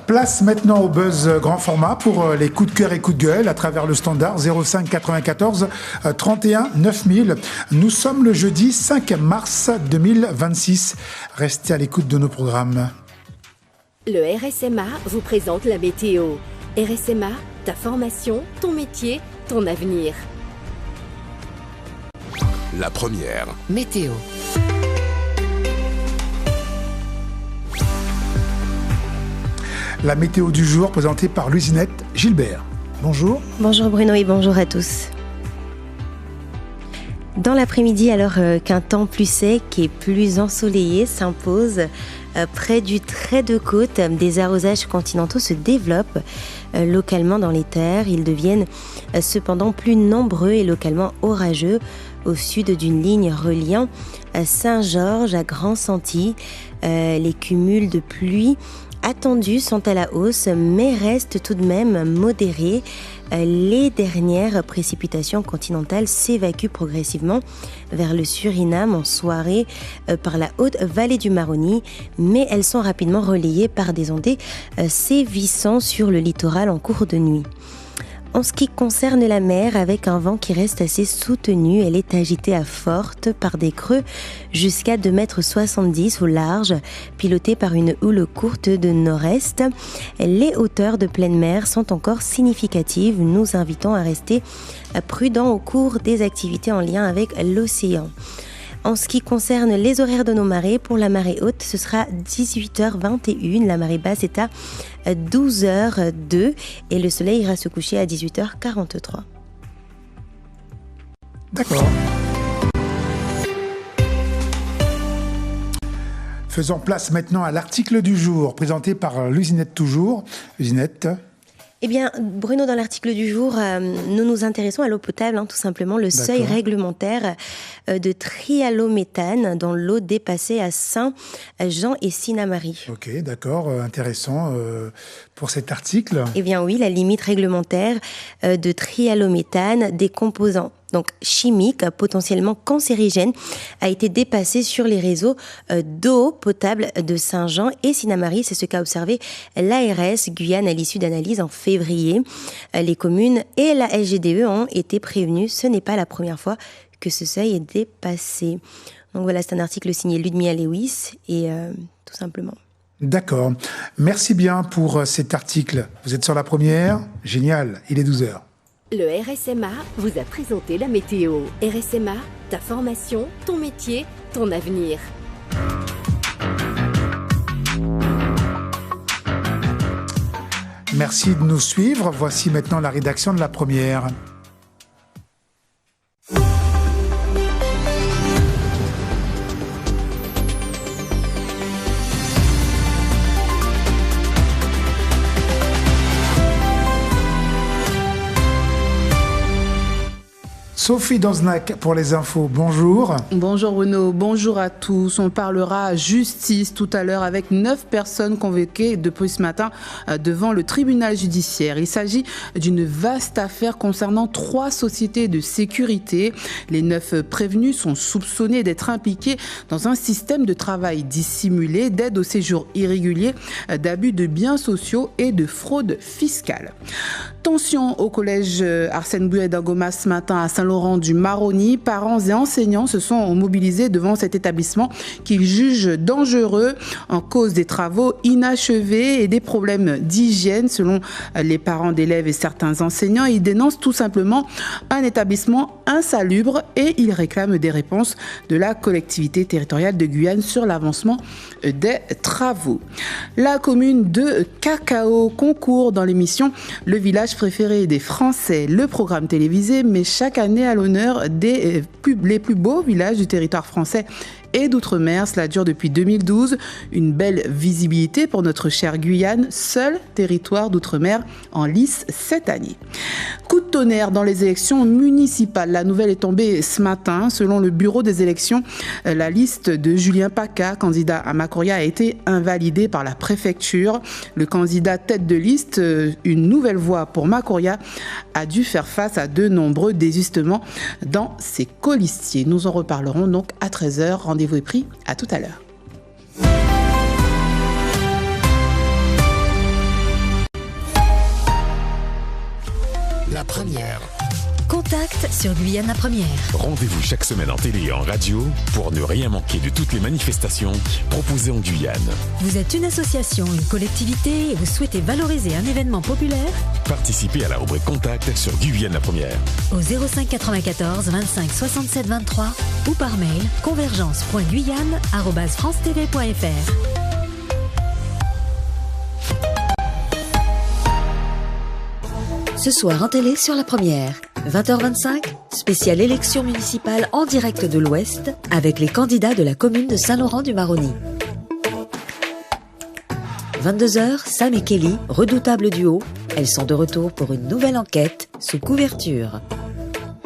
Place maintenant au buzz grand format pour les coups de cœur et coups de gueule à travers le standard 05 94 31 9000. Nous sommes le jeudi 5 mars 2026. Restez à l'écoute de nos programmes. Le RSMA vous présente la météo. RSMA, ta formation, ton métier, ton avenir. La première. Météo. La météo du jour présentée par Louisinette Gilbert. Bonjour. Bonjour Bruno et bonjour à tous. Dans l'après-midi, alors qu'un temps plus sec et plus ensoleillé s'impose, près du trait de côte, des arrosages continentaux se développent localement dans les terres. Ils deviennent cependant plus nombreux et localement orageux au sud d'une ligne reliant Saint-Georges à Grand-Santi. Les cumuls de pluie attendus sont à la hausse, mais restent tout de même modérés. Les dernières précipitations continentales s'évacuent progressivement vers le Suriname en soirée par la haute vallée du Maroni, mais elles sont rapidement relayées par des ondées sévissant sur le littoral en cours de nuit. En ce qui concerne la mer, avec un vent qui reste assez soutenu, elle est agitée à forte par des creux jusqu'à 2,70 m au large, pilotée par une houle courte de nord-est. Les hauteurs de pleine mer sont encore significatives, nous invitant à rester prudents au cours des activités en lien avec l'océan. En ce qui concerne les horaires de nos marées, pour la marée haute, ce sera 18h21. La marée basse est à 12h02 et le soleil ira se coucher à 18h43. D'accord. Faisons place maintenant à l'article du jour, présenté par Louisinette toujours. Louisinette. Eh bien, Bruno, dans l'article du jour, nous nous intéressons à l'eau potable, tout simplement, le seuil réglementaire de trihallométhane dans l'eau dépassée à Saint-Jean et Sinnamary. Ok, d'accord, intéressant pour cet article. Eh bien oui, la limite réglementaire de trihallométhane des composants donc chimiques potentiellement cancérigènes a été dépassée sur les réseaux d'eau potable de Saint-Jean et Sinnamary. C'est ce qu'a observé l'ARS Guyane à l'issue d'analyses en février. Les communes et la SGDE ont été prévenues. Ce n'est pas la première fois que ce seuil est dépassé. Donc voilà, c'est un article signé Ludmilla Lewis et tout simplement. D'accord. Merci bien pour cet article. Vous êtes sur la première. Génial. Il est 12h. Le RSMA vous a présenté la météo. RSMA, ta formation, ton métier, ton avenir. Merci de nous suivre. Voici maintenant la rédaction de la première. Sophie Danzenac pour les infos, bonjour. Bonjour Bruno, bonjour à tous. On parlera justice tout à l'heure avec 9 personnes convoquées depuis ce matin devant le tribunal judiciaire. Il s'agit d'une vaste affaire concernant 3 sociétés de sécurité. Les 9 prévenus sont soupçonnés d'être impliqués dans un système de travail dissimulé, d'aide au séjour irrégulier, d'abus de biens sociaux et de fraude fiscale. Tension au collège Arsène Bouet d'Angoma ce matin à Saint-Laurent du Maroni. Parents et enseignants se sont mobilisés devant cet établissement qu'ils jugent dangereux en cause des travaux inachevés et des problèmes d'hygiène. Selon les parents d'élèves et certains enseignants, ils dénoncent tout simplement un établissement insalubre et ils réclament des réponses de la collectivité territoriale de Guyane sur l'avancement des travaux. La commune de Cacao concourt dans l'émission Le village préféré des Français. Le programme télévisé met chaque année à l'honneur les plus beaux villages du territoire français et d'outre-mer. Cela dure depuis 2012. Une belle visibilité pour notre chère Guyane, seul territoire d'outre-mer en lice cette année. Coup de tonnerre dans les élections municipales. La nouvelle est tombée ce matin. Selon le bureau des élections, la liste de Julien Paca, candidat à Macoria, a été invalidée par la préfecture. Le candidat tête de liste, une nouvelle voie pour Macoria, a dû faire face à de nombreux désistements dans ses colistiers. Nous en reparlerons donc à 13h. Rendez-vous est pris. À tout à l'heure. La première. Contact sur Guyane la première. Rendez-vous chaque semaine en télé et en radio pour ne rien manquer de toutes les manifestations proposées en Guyane. Vous êtes une association, une collectivité et vous souhaitez valoriser un événement populaire? Participez à la rubrique Contact sur Guyane la première. Au 05 94 25 67 23 ou par mail convergence.guyane@francetv.fr. Ce soir en télé sur la première, 20h25, spéciale élection municipale en direct de l'Ouest avec les candidats de la commune de Saint-Laurent-du-Maroni. 22h, Sam et Kelly, redoutable duo, elles sont de retour pour une nouvelle enquête sous couverture.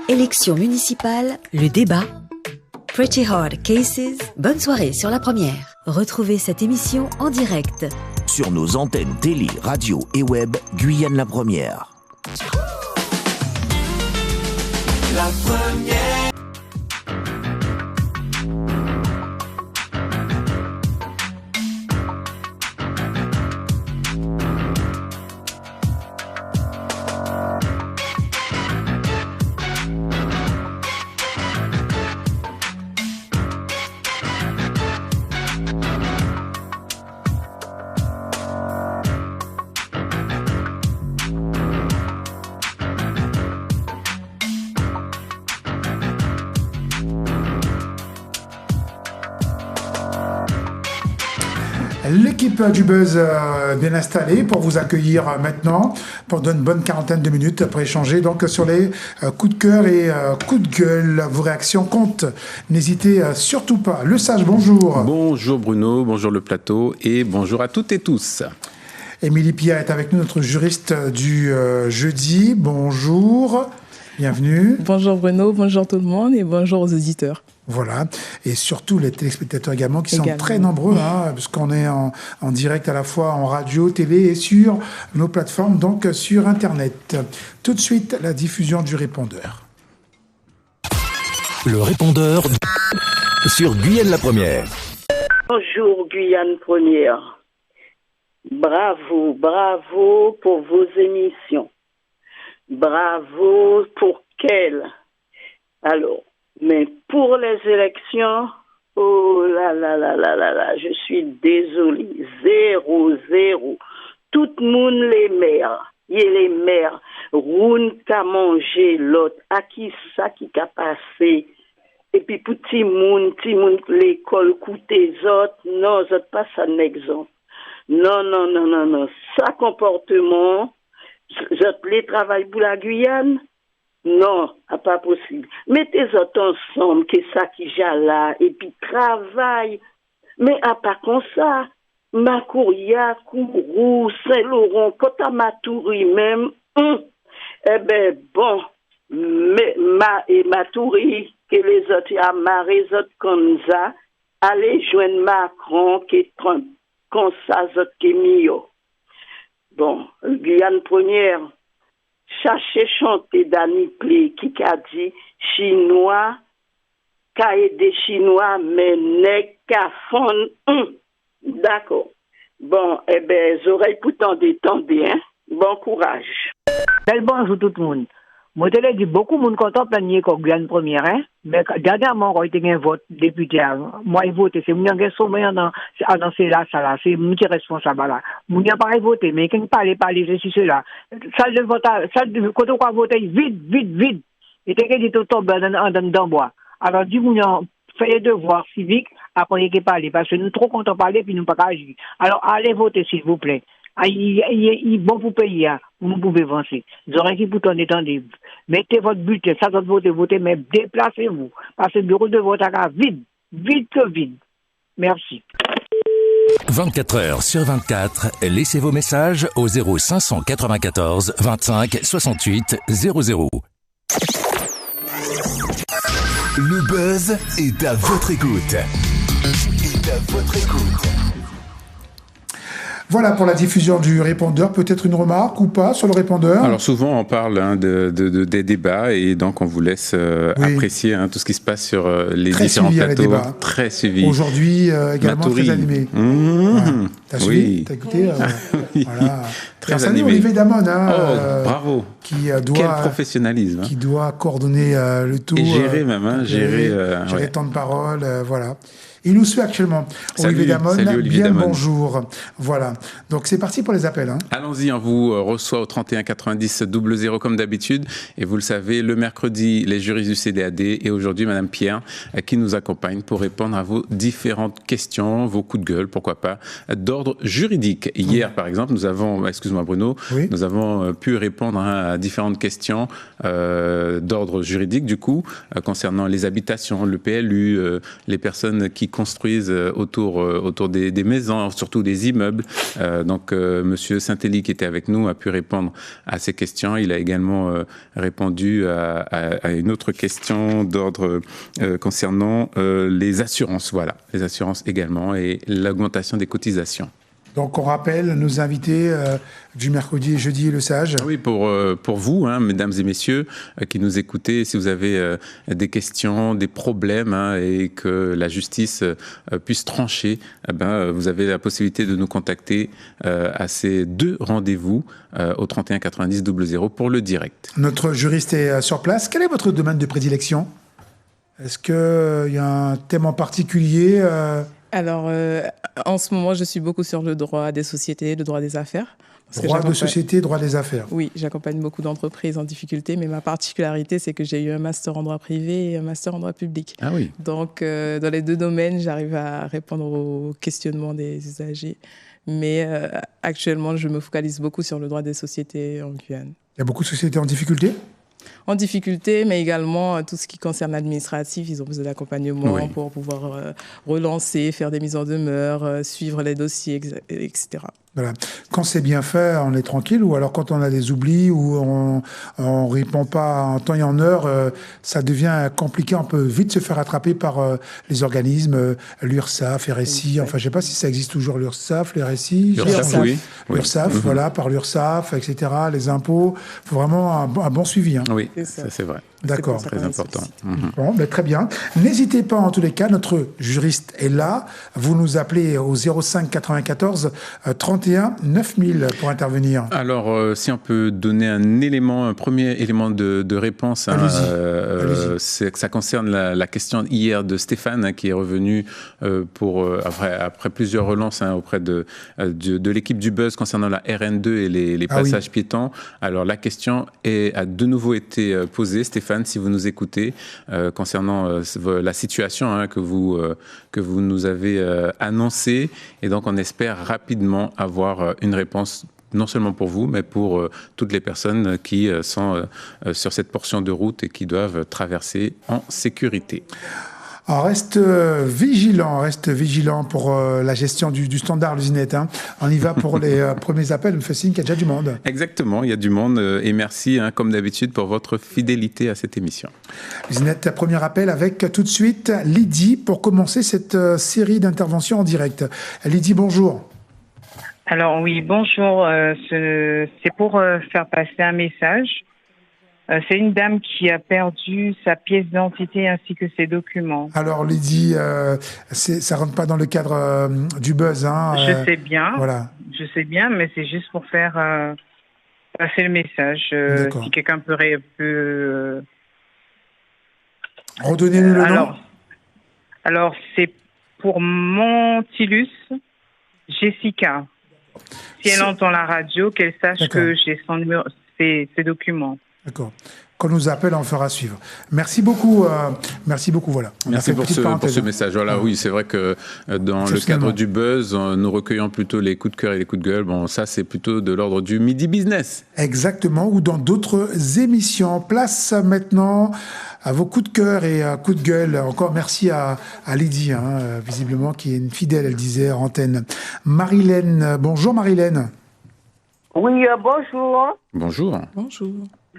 Élection municipale, le débat. Pretty Hard Cases, bonne soirée sur la première. Retrouvez cette émission en direct sur nos antennes télé, radio et web, Guyane la première. La première. L'équipe du Buzz bien installée pour vous accueillir maintenant pendant une bonne quarantaine de minutes pour échanger donc sur les coups de cœur et coups de gueule. Vos réactions comptent. N'hésitez surtout pas. Le Sage, bonjour. Bonjour Bruno, bonjour le plateau et bonjour à toutes et tous. Émilie Pierre est avec nous, notre juriste du jeudi. Bonjour, bienvenue. Bonjour Bruno, bonjour tout le monde et bonjour aux auditeurs. Voilà, et surtout les téléspectateurs également qui sont très nombreux, parce qu'on est en direct à la fois en radio, télé et sur nos plateformes, donc sur Internet. Tout de suite, la diffusion du répondeur. Le répondeur sur Guyane la première. Bonjour Guyane première. Bravo, bravo pour vos émissions. Bravo pour quelles? Alors, mais pour les élections, oh là là là là là là, je suis désolée, 0-0. Tout le monde les maires, les maires, roun qu'a mangé l'autre, à qui ça qui a passé. Et puis pour petit monde, l'école coûte les autres, non, ça pas ça n'exemple. Non, ça comportement, les travail pour la Guyane. Non, pas possible. Mettez-vous ensemble, que ça qui j'ai là, et puis travaille. Mais à pas comme ça, Makouria, Kourou, Saint-Laurent, Kota-Matoury même, eh ben bon, Matoury, que les autres amarrent, les autres comme ça, allez joindre Macron, qui Trump, comme ça, les autres qui mieux. Bon, Guyane première, chercher chanter Dani Plé qui a dit chinois, cahier des chinois, mais n'est qu'à fond. D'accord. Bon, eh ben, les oreilles pour t'entendre, hein. Bon courage. Bel bonjour tout le monde. Moi, je l'ai dit, beaucoup de monde content planifier comme Guyane première, hein. Mais dernièrement, quand il y a un vote député, moi, il vote, c'est mon qui est sommet dans ça là, c'est mon qui est responsable là. Mon qui n'a pas voté, mais quand il parle, ceci, cela. Salle de vote, quand on va voter, vide. Et t'es dit tout tombe dans bois. Alors, du coup, fait les devoirs civiques, après qu'il parle, parce que nous trop contents de parler, puis nous pas agir. Alors, allez voter, s'il vous plaît. Il est bon pour payer, vous pouvez avancer. Vous aurez qui pour attendez. Mettez votre bulletin, ça doit voter, mais déplacez-vous. Parce que le bureau de vote est vide que vide. Merci. 24 heures sur 24, laissez vos messages au 0594 25 68 00. Le buzz est à votre écoute. Voilà pour la diffusion du répondeur. Peut-être une remarque ou pas sur le répondeur? Alors souvent on parle des débats et donc on vous laisse apprécier tout ce qui se passe sur les différents plateaux. Très suivi. Aujourd'hui également Matoury. Très animé. Mmh. Voilà. T'as suivi? T'as écouté? Oui. Voilà. Très animé. Olivier Damon, bravo. Quel professionnalisme. Qui doit coordonner le tout. Et gérer même, gérer temps de parole, voilà. Il nous suit actuellement. Olivier Damon, Olivier Damon. Bonjour. Voilà. Donc c'est parti pour les appels. Allons-y, on vous reçoit au 31 90 00 comme d'habitude. Et vous le savez, le mercredi, les juristes du CDAD. Et aujourd'hui, Madame Pierre, qui nous accompagne pour répondre à vos différentes questions, vos coups de gueule, pourquoi pas, d'ordre juridique. Hier, par exemple, nous avons, excuse-moi Bruno, nous avons pu répondre à différentes questions d'ordre juridique, du coup, concernant les habitations, le PLU, les personnes qui construisent autour des maisons, surtout des immeubles. Donc, Monsieur Saint-Élie, qui était avec nous, a pu répondre à ces questions. Il a également répondu à une autre question d'ordre concernant les assurances. Voilà, les assurances également et l'augmentation des cotisations. Donc, on rappelle nos invités du mercredi et jeudi, le sage. Oui, pour vous, mesdames et messieurs, qui nous écoutez, si vous avez des questions, des problèmes, et que la justice puisse trancher, vous avez la possibilité de nous contacter à ces 2 rendez-vous au 31 90 00 pour le direct. Notre juriste est sur place. Quel est votre domaine de prédilection ? Est-ce qu'il y a un thème en particulier Alors, en ce moment, je suis beaucoup sur le droit des sociétés, le droit des affaires. Droit de société, droit des affaires. Oui, j'accompagne beaucoup d'entreprises en difficulté, mais ma particularité, c'est que j'ai eu un master en droit privé et un master en droit public. Ah oui. Donc, dans les 2 domaines, j'arrive à répondre aux questionnements des usagers. Mais actuellement, je me focalise beaucoup sur le droit des sociétés en Guyane. Il y a beaucoup de sociétés en difficulté ? En difficulté, mais également tout ce qui concerne l'administratif. Ils ont besoin d'accompagnement pour pouvoir relancer, faire des mises en demeure, suivre les dossiers, etc. Voilà. Quand c'est bien fait, on est tranquille, ou alors quand on a des oublis, ou on ne répond pas en temps et en heure, ça devient compliqué, on peut vite se faire attraper par les organismes, l'URSSAF, RSI, enfin je ne sais pas si ça existe toujours, l'URSSAF, les RSI. L'URSSAF, oui. L'URSSAF, voilà, par l'URSSAF, etc., les impôts, il faut vraiment un bon suivi. Oui, ça c'est vrai. D'accord. C'est très important. Bon, très bien. N'hésitez pas, en tous les cas, notre juriste est là. Vous nous appelez au 05 94 31 9000 pour intervenir. Alors, si on peut donner un premier élément de réponse, Allez-y. ça concerne la question hier de Stéphane, qui est revenu après plusieurs relances auprès de l'équipe du Buzz concernant la RN2 et les passages piétons. Alors, la question a de nouveau été posée. Stéphane, si vous nous écoutez, concernant la situation que vous nous avez annoncée. Et donc, on espère rapidement avoir une réponse, non seulement pour vous, mais pour toutes les personnes qui sont sur cette portion de route et qui doivent traverser en sécurité. Alors reste vigilant pour la gestion du standard, l'usinette. On y va pour les premiers appels. Me fait signe qu'il y a déjà du monde. Exactement, il y a du monde. Et merci, comme d'habitude, pour votre fidélité à cette émission. L'usinette, premier appel avec tout de suite Lydie pour commencer cette série d'interventions en direct. Lydie, bonjour. Alors oui, bonjour. C'est pour faire passer un message. C'est une dame qui a perdu sa pièce d'identité ainsi que ses documents. Alors Lydie, ça rentre pas dans le cadre du Buzz. Je sais bien. Voilà. Je sais bien, mais c'est juste pour faire passer le message. Si quelqu'un peut redonnez-nous le nom. Alors c'est pour Montilus Jessica. Si elle entend la radio, qu'elle sache que j'ai son numéro, ses documents. D'accord. Quand on nous appelle, on fera suivre. Merci beaucoup. Voilà. Merci pour ce message. Voilà, oui, c'est vrai que dans le cadre du Buzz, nous recueillons plutôt les coups de cœur et les coups de gueule. Bon, ça, c'est plutôt de l'ordre du Midi Business. Exactement, ou dans d'autres émissions. Place maintenant à vos coups de cœur et coups de gueule. Encore merci à Lydie, visiblement, qui est une fidèle, elle disait, en antenne. Marilène, bonjour Marilène. Oui, bonjour. Bonjour. Bonjour.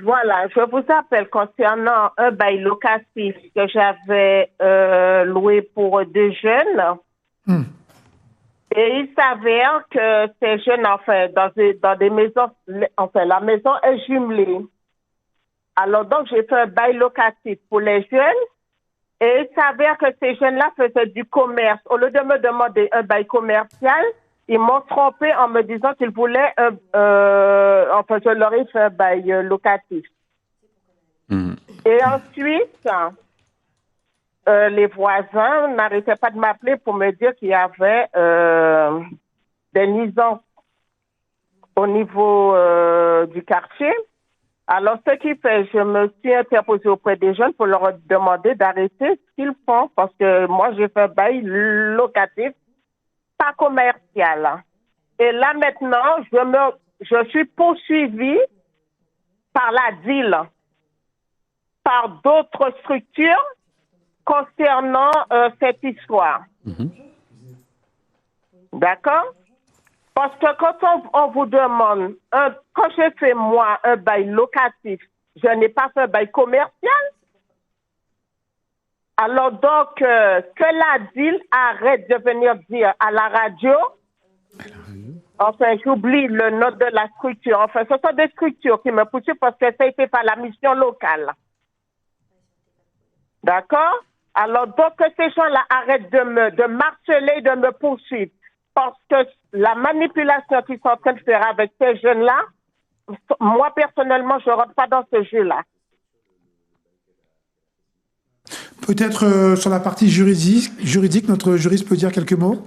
Voilà, je vous appelle concernant un bail locatif que j'avais loué pour 2 jeunes. Et il s'avère que ces jeunes, dans des maisons, la maison est jumelée. Alors donc, j'ai fait un bail locatif pour les jeunes. Et il s'avère que ces jeunes-là faisaient du commerce. Au lieu de me demander un bail commercial, ils m'ont trompé en me disant qu'ils voulaient, enfin, je leur ai fait un bail locatif. Et ensuite, les voisins n'arrêtaient pas de m'appeler pour me dire qu'il y avait des nuisances au niveau du quartier. Alors, ce qui fait, je me suis interposée auprès des jeunes pour leur demander d'arrêter ce qu'ils font, parce que moi, j'ai fait un bail locatif, pas commercial. Et là, maintenant, je suis poursuivie par la DIL, par d'autres structures concernant cette histoire. D'accord? Parce que quand on vous demande, quand j'ai fait moi un bail locatif, je n'ai pas fait un bail commercial. Alors donc, que la DIL arrête de venir dire à la radio, enfin j'oublie le nom de la structure, enfin ce sont des structures qui me poussent parce que ça a été par la mission locale. D'accord? Alors donc que ces gens-là arrêtent de m'harceler, de me poursuivre. Parce que la manipulation qu'ils sont en train de faire avec ces jeunes-là, moi, personnellement, je ne rentre pas dans ce jeu-là. Peut-être sur la partie juridique, notre juriste peut dire quelques mots?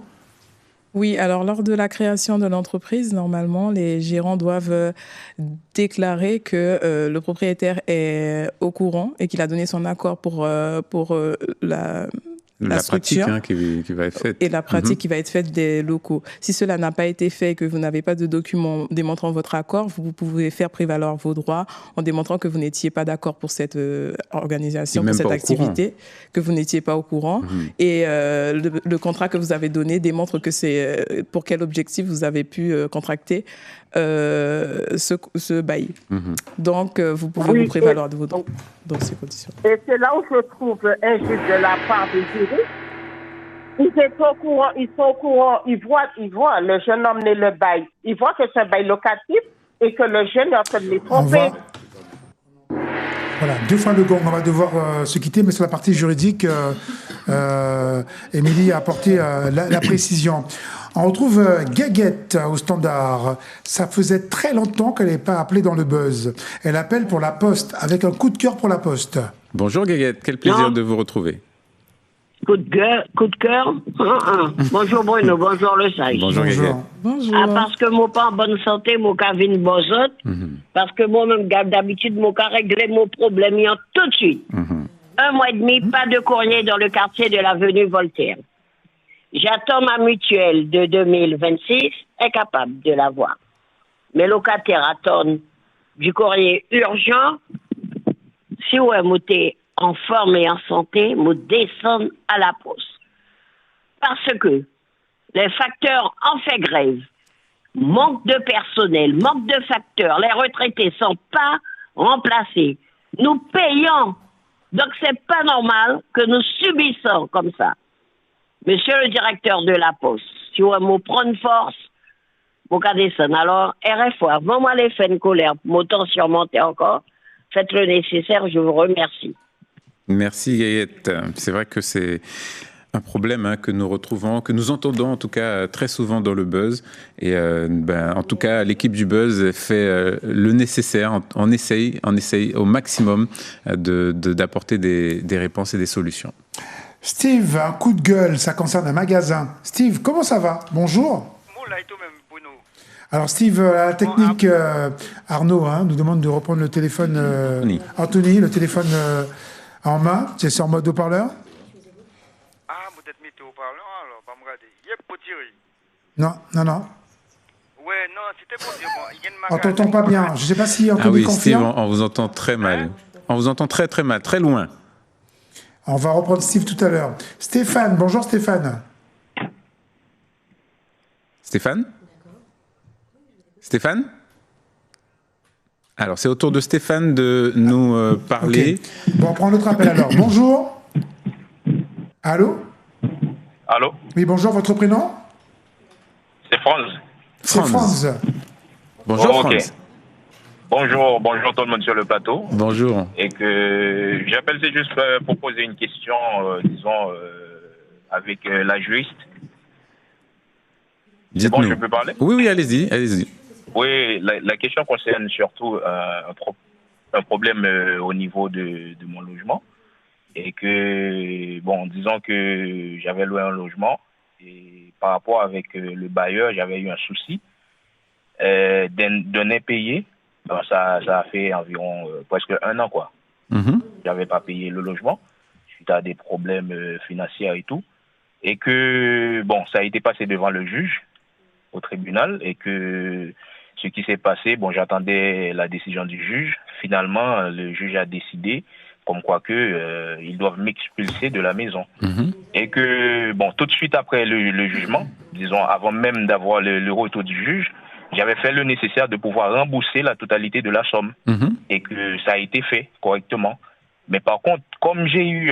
Oui, alors lors de la création de l'entreprise, normalement, les gérants doivent déclarer que le propriétaire est au courant et qu'il a donné son accord pour la pratique qui va être faite. Et la pratique qui va être faite des locaux. Si cela n'a pas été fait et que vous n'avez pas de document démontrant votre accord, vous pouvez faire prévaloir vos droits en démontrant que vous n'étiez pas d'accord pour cette organisation, pour cette activité, que vous n'étiez pas au courant. Et le contrat que vous avez donné démontre que c'est pour quel objectif vous avez pu contracter ce bail. Donc, vous pouvez vous prévaloir de vos droits dans ces conditions. Et c'est là où je trouve injuste de la part des juristes. Ils sont au courant, ils voient le jeune homme mener le bail. Ils voient que c'est un bail locatif et que le jeune est en train de les tromper. Voilà, 2 fois le gong, on va devoir se quitter, mais sur la partie juridique, Émilie a apporté la précision. On retrouve Guéguette au standard. Ça faisait très longtemps qu'elle n'est pas appelée dans le buzz. Elle appelle pour la Poste, avec un coup de cœur pour la Poste. Bonjour Guéguette, quel plaisir de vous retrouver. Coup de cœur. Bonjour Bruno, bonjour le Sage. Bonjour Guéguette. Bonjour. Ah, parce que moi pas en bonne santé, moi Kavin Bozot. Parce que moi-même, d'habitude, moi réglé mon problème tout de suite. 1 mois et demi, pas de courrier dans le quartier de l'avenue Voltaire. J'attends ma mutuelle de 2026, incapable de l'avoir. Mes locataires attendent du courrier urgent. Si vous êtes en forme et en santé, vous descendez à la poste. Parce que les facteurs en fait grève, manque de personnel, manque de facteurs, les retraités ne sont pas remplacés. Nous payons. Donc c'est pas normal que nous subissons comme ça. Monsieur le directeur de la Poste, si vous me prendre force, vous allez descendre. Alors, RFO, avant moi les faire une colère, mon temps surmonter encore, faites le nécessaire, je vous remercie. Merci Gaëtte. C'est vrai que c'est un problème que nous retrouvons, que nous entendons en tout cas très souvent dans le buzz. Et en tout cas, l'équipe du buzz fait le nécessaire. On essaye au maximum d'apporter des réponses et des solutions. Steve, un coup de gueule, ça concerne un magasin. Steve, comment ça va? Bonjour. Alors Steve, la technique, Arnaud nous demande de reprendre le téléphone. Anthony, le téléphone en main. C'est en mode haut-parleur? Ah, vous êtes mis au haut-parleur, alors, va me regarder. Yep, pour tirer. Non. Ouais, non, c'était pour dire, bon, il y a une On t'entend pas bien. Je ne sais pas si Anthony confirme. Steve, on vous entend très mal. On vous entend très très mal, très loin. On va reprendre Steve tout à l'heure. Stéphane, bonjour Stéphane. Stéphane? Alors, c'est au tour de Stéphane de nous parler. Okay. Bon, on prend l'autre appel alors. Bonjour. Allô? Oui, bonjour, votre prénom? C'est Franz. C'est Franz. Bonjour Franz. Bonjour tout le monde sur le plateau. Bonjour. Et que j'appelle, c'est juste pour poser une question, avec la juriste. C'est bon, je peux parler? Oui, allez-y. Oui, la question concerne surtout un problème au niveau de mon logement. Et que, bon, disons que j'avais loué un logement et par rapport avec le bailleur, j'avais eu un souci d'un impayé. Ben, ça a fait environ presque 1 an, quoi. J'avais pas payé le logement suite à des problèmes financiers et tout. Et que, bon, ça a été passé devant le juge au tribunal et que ce qui s'est passé, bon, j'attendais la décision du juge. Finalement, le juge a décidé comme quoi que ils doivent m'expulser de la maison. Et que, bon, tout de suite après le jugement, disons, avant même d'avoir le retour du juge, j'avais fait le nécessaire de pouvoir rembourser la totalité de la somme. Et que ça a été fait correctement. Mais par contre, comme j'ai eu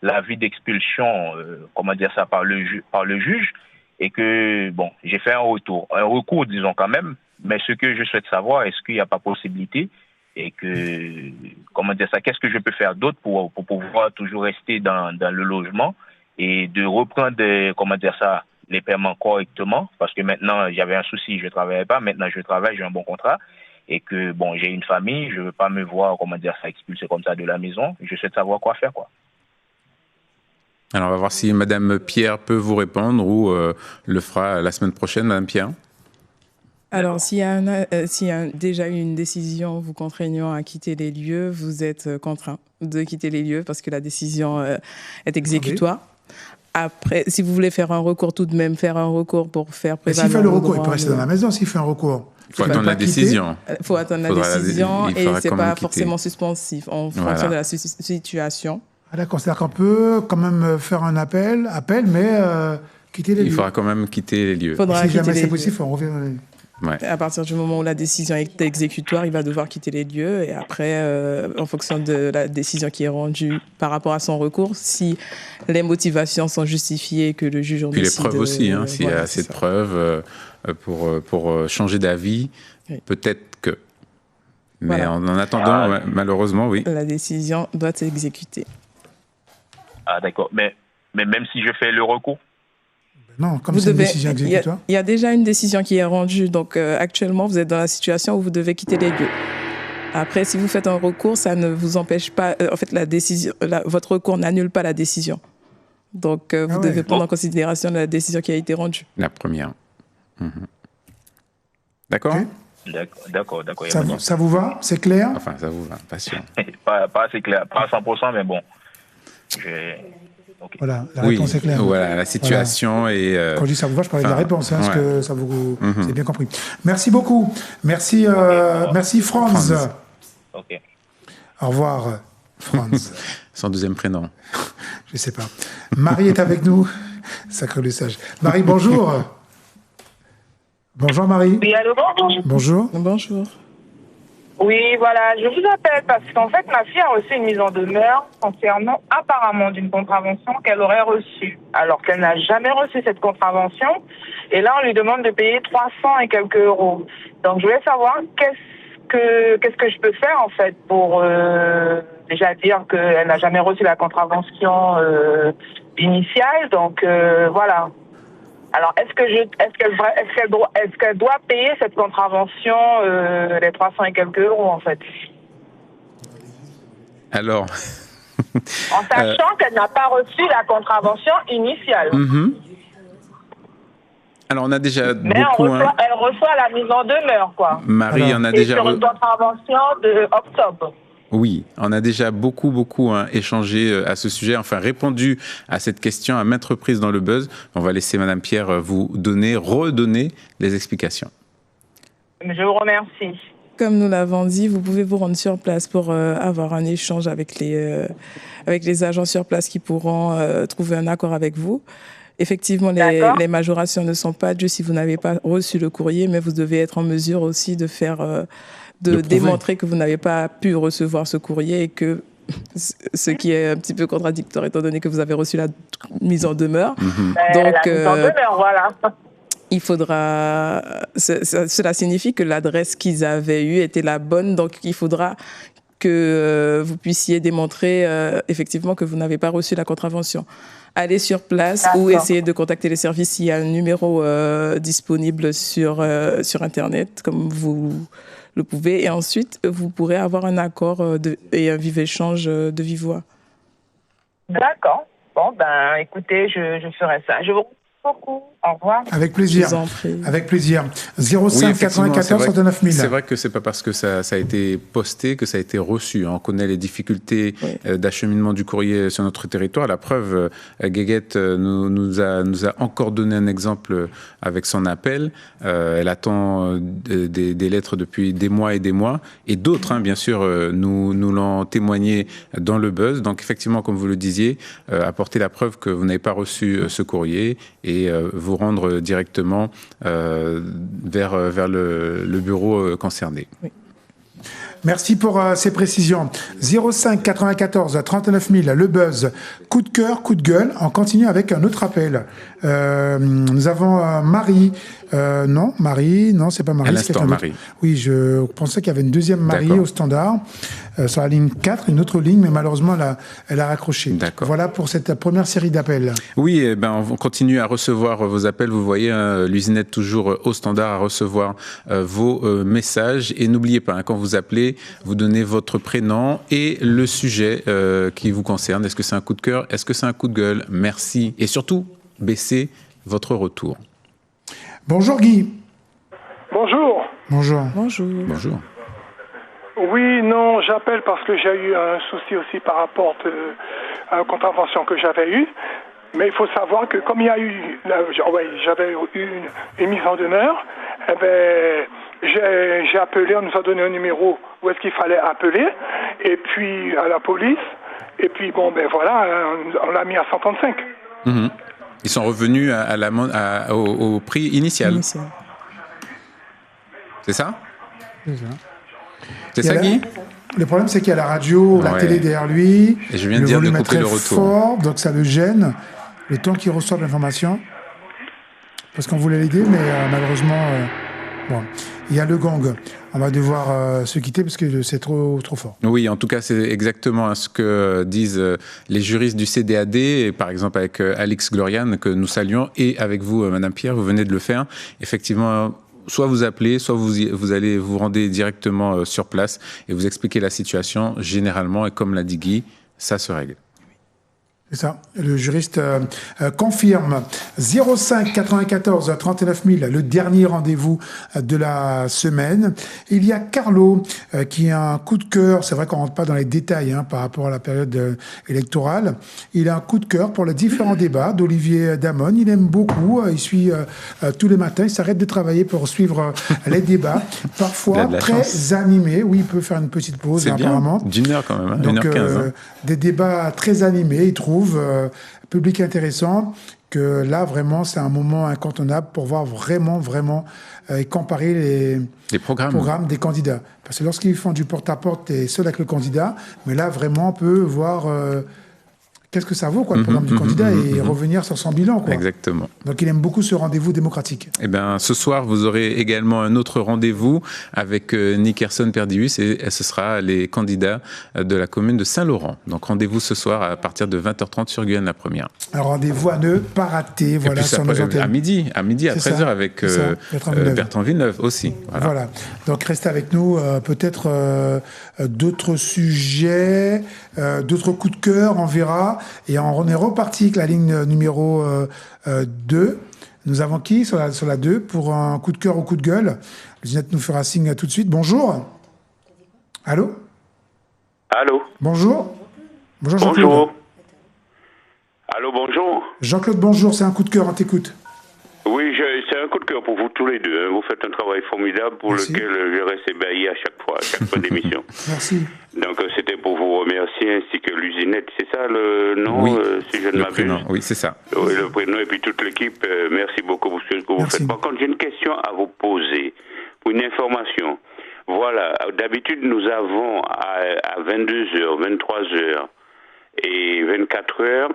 l'avis d'expulsion, comment dire ça, par le juge, et que, bon, j'ai fait un recours, disons quand même, mais ce que je souhaite savoir, est-ce qu'il n'y a pas possibilité et que, comment dire ça, qu'est-ce que je peux faire d'autre pour pouvoir toujours rester dans le logement et de reprendre, comment dire ça, les paiements correctement, parce que maintenant, j'avais un souci, je ne travaillais pas, maintenant je travaille, j'ai un bon contrat, et que, bon, j'ai une famille, je ne veux pas me voir, comment dire ça, expulsé comme ça de la maison, je souhaite savoir quoi faire, quoi. Alors, on va voir si Madame Pierre peut vous répondre ou le fera la semaine prochaine, Madame Pierre. Alors, s'il y a déjà eu une décision vous contraignant à quitter les lieux, vous êtes contraint de quitter les lieux parce que la décision est exécutoire. Après, si vous voulez faire un recours, tout de même faire un recours pour faire prévaloir. S'il fait le recours, il peut rester dans la maison s'il fait un recours. Il faut attendre la décision. Il faut attendre la décision et ce n'est pas forcément suspensif en fonction de la situation. Ah d'accord, c'est-à-dire qu'on peut quand même faire un appel, mais quitter les lieux. Il faudra quand même quitter les lieux. Si jamais c'est possible, on revient dans les lieux. Ouais. À partir du moment où la décision est exécutoire, il va devoir quitter les lieux et après, en fonction de la décision qui est rendue par rapport à son recours, si les motivations sont justifiées, que le juge en décide. Puis les preuves aussi, s'il y a assez de preuves pour changer d'avis, peut-être que. Mais en attendant, malheureusement, oui. La décision doit s'exécuter. Ah d'accord, mais même si je fais le recours? Non, comme c'est une décision exécutoire. Il y a déjà une décision qui est rendue, donc actuellement vous êtes dans la situation où vous devez quitter les lieux. Après, si vous faites un recours, ça ne vous empêche pas, en fait, votre recours n'annule pas la décision. Donc vous devez prendre en considération la décision qui a été rendue. La première. D'accord? D'accord. Ça vous va? C'est clair? Enfin, ça vous va, pas sûr. pas assez clair, pas à 100%, mais bon. Okay. Voilà, la réponse est claire. Voilà, la situation et... Quand je dis ça vous va, je parlais de la réponse, parce que ça vous... C'est bien compris. Merci beaucoup. Merci, merci Franz. Ok. Au revoir, Franz. Son deuxième prénom. Je ne sais pas. Marie est avec nous. Sacré le sage. Marie, bonjour. Bonjour Marie. Oui, allô, bonjour. Bonjour. Oui, voilà, je vous appelle parce qu'en fait, ma fille a reçu une mise en demeure concernant apparemment d'une contravention qu'elle aurait reçue, alors qu'elle n'a jamais reçu cette contravention. Et là, on lui demande de payer 300 et quelques euros. Donc, je voulais savoir qu'est-ce que je peux faire, en fait, pour déjà dire qu'elle n'a jamais reçu la contravention initiale. Donc, voilà. Alors, est-ce qu'elle doit payer cette contravention, les 300 et quelques euros, en fait? Alors... en sachant qu'elle n'a pas reçu la contravention initiale. Alors, on a déjà mais beaucoup... elle reçoit la mise en demeure, quoi. Marie, on a déjà... sur une contravention de octobre. Oui, on a déjà beaucoup échangé à ce sujet, enfin répondu à cette question à maintes reprises dans le buzz. On va laisser Madame Pierre vous redonner les explications. Je vous remercie. Comme nous l'avons dit, vous pouvez vous rendre sur place pour avoir un échange avec les agents sur place qui pourront trouver un accord avec vous. Effectivement, les majorations ne sont pas dues si vous n'avez pas reçu le courrier, mais vous devez être en mesure aussi de faire... de démontrer que vous n'avez pas pu recevoir ce courrier et que ce qui est un petit peu contradictoire étant donné que vous avez reçu la mise en demeure. Donc, la mise en demeure, voilà. Il faudra... Cela signifie que l'adresse qu'ils avaient eue était la bonne, donc il faudra que vous puissiez démontrer effectivement que vous n'avez pas reçu la contravention. Allez sur place ou essayez de contacter les services. Il y a un numéro disponible sur Internet, comme vous le pouvez. Et ensuite, vous pourrez avoir un accord et un vif échange de vive voix. D'accord. Bon, écoutez, je ferai ça. Je vous remercie beaucoup. Au revoir. Avec plaisir. Avec plaisir. 05 94 69 000. C'est vrai que c'est pas parce que ça a été posté que ça a été reçu. On connaît les difficultés d'acheminement du courrier sur notre territoire. La preuve, Guéguette nous a encore donné un exemple avec son appel. Elle attend des lettres depuis des mois et des mois. Et d'autres, bien sûr, nous l'ont témoigné dans le buzz. Donc effectivement, comme vous le disiez, apportez la preuve que vous n'avez pas reçu ce courrier et vous rendre directement vers le bureau concerné. Oui. Merci pour ces précisions. 05 94 39 000, le buzz. Coup de cœur, coup de gueule. On continue avec un autre appel. Nous avons Marie. Non, c'est pas Marie. À l'instant, Marie. Oui, je pensais qu'il y avait une deuxième Marie au standard sur la ligne 4, une autre ligne, mais malheureusement, elle a raccroché. D'accord. Voilà pour cette première série d'appels. Oui, on continue à recevoir vos appels. Vous voyez, l'usinette toujours au standard à recevoir vos messages. Et n'oubliez pas, quand vous appelez, vous donnez votre prénom et le sujet qui vous concerne. Est-ce que c'est un coup de cœur? Est-ce que c'est un coup de gueule? Merci. Et surtout, baissez votre retour. Bonjour Guy. Bonjour. Bonjour. Bonjour. Bonjour. Oui, non, j'appelle parce que j'ai eu un souci aussi par rapport à la contravention que j'avais eue. Mais il faut savoir que comme il y a eu, j'avais eu une mise en demeure, j'ai appelé, on nous a donné un numéro où est-ce qu'il fallait appeler, et puis à la police, et puis on l'a mis à 135. Mmh. Ils sont revenus au prix initial. C'est ça? C'est ça, Guy? Le problème, c'est qu'il y a la radio, la télé derrière lui. Et je viens de dire de couper le retour. Fort, donc ça le gêne. Le temps qu'il reçoive l'information. Parce qu'on voulait l'aider, mais malheureusement, il y a le gong. On va devoir se quitter parce que c'est trop fort. Oui, en tout cas, c'est exactement ce que disent les juristes du CDAD, et par exemple avec Alix Gloriane, que nous saluons, et avec vous, Madame Pierre, vous venez de le faire. Effectivement, soit vous appelez, soit vous allez vous rendre directement sur place et vous expliquer la situation généralement, et comme l'a dit Guy, ça se règle. C'est ça, le juriste confirme. 05 94 39 000, le dernier rendez-vous de la semaine. Il y a Carlo qui a un coup de cœur, c'est vrai qu'on ne rentre pas dans les détails par rapport à la période électorale. Il a un coup de cœur pour les différents débats d'Olivier Damon. Il aime beaucoup, il suit tous les matins, il s'arrête de travailler pour suivre les débats, parfois très animés. Oui, il peut faire une petite pause apparemment. D'une heure quand même, donc, 1h15. Des débats très animés, il trouve. Public intéressant, que là vraiment c'est un moment incontournable pour voir vraiment comparer les programmes des candidats. Parce que lorsqu'ils font du porte-à-porte, t'es seul avec le candidat, mais là vraiment on peut voir qu'est-ce que ça vaut, le programme du candidat, et revenir sur son bilan, Exactement. Donc il aime beaucoup ce rendez-vous démocratique. Eh bien, ce soir, vous aurez également un autre rendez-vous avec Nickerson Perdius, et ce sera les candidats de la commune de Saint-Laurent. Donc rendez-vous ce soir à partir de 20h30 sur Guyane la Première. Alors rendez-vous à ne pas rater, voilà, sur nos antennes. À midi à 13h avec Bertrand Villeneuve aussi. Voilà. Donc restez avec nous, peut-être d'autres sujets, d'autres coups de cœur, on verra. Et on est reparti avec la ligne numéro 2. Nous avons qui sur la 2 pour un coup de cœur ou coup de gueule? L'usinette nous fera signe tout de suite. Bonjour. Allô? Allô? Bonjour. Bonjour Jean-Claude. Bonjour. Allô, bonjour. Jean-Claude, bonjour. C'est un coup de cœur, on t'écoute. Oui, c'est un coup de cœur pour vous tous les deux. Vous faites un travail formidable pour lequel je reste ébahi à chaque fin d'émission. Merci. Donc c'était pour vous remercier, ainsi que l'usinette, c'est ça le nom, si je ne m'abuse? Oui, c'est ça. Oui, le prénom, et puis toute l'équipe, merci beaucoup pour ce que vous faites. Par contre, j'ai une question à vous poser, pour une information. Voilà, d'habitude, nous avons à 22h, 23h et 24h,